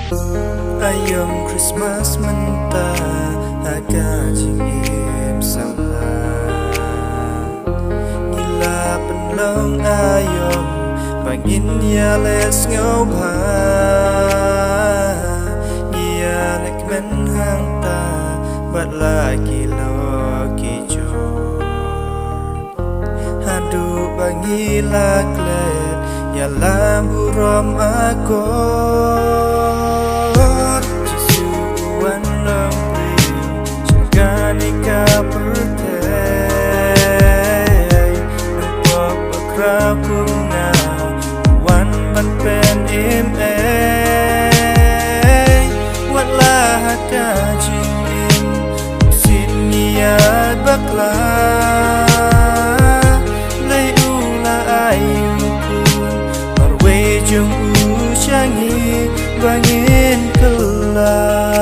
Ayam Christmas mentah agak jingim sama Nila penlong ayam Bangin ya les ngau pa Nia lek men hang ta Bat lagi lo kijor Hadu bangi laklet Ya lambu rom akor Jisuan long priu Syagani ka pertay Numpok bakrau kuna Wan ban pen im Watlah haka jingin Sin niat baklah Lay ula ayukun Marwe jung ucangi Bangin kelah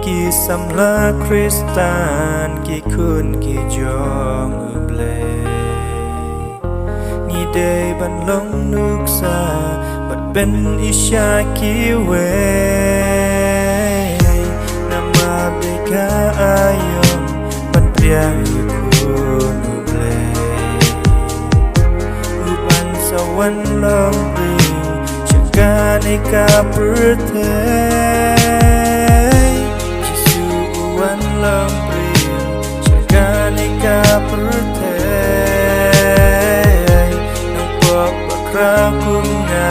Ki samla Kristan ki kun ki jong uble Ni day ban long nuk sa Bat ben isya ki we Nama beka ayom Ban priang kun uble Uban sawan long priu Syagani ka pertay Long priu Syagani ka pertay Numpok bakrau kunga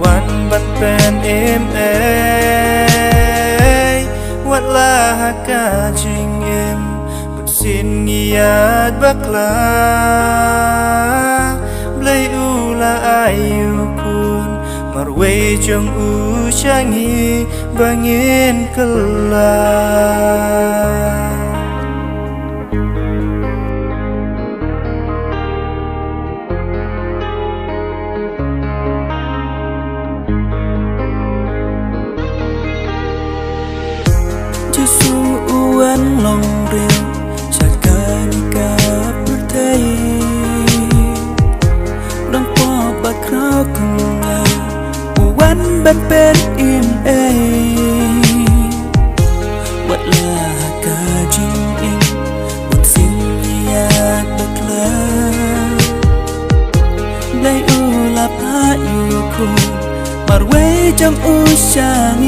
Wan ban pen im Watlah haka jingim Bersin ngiat baklah Blay ula ayukun Marwe jong ucangi Bangin kelah Jisu uan long ril Syagani ka pertay Dang po bakrau kunga Uwan ban pen im Watlah ka jing im Bun sin liat baklah Lay ula pa yukun Marwe jam usyang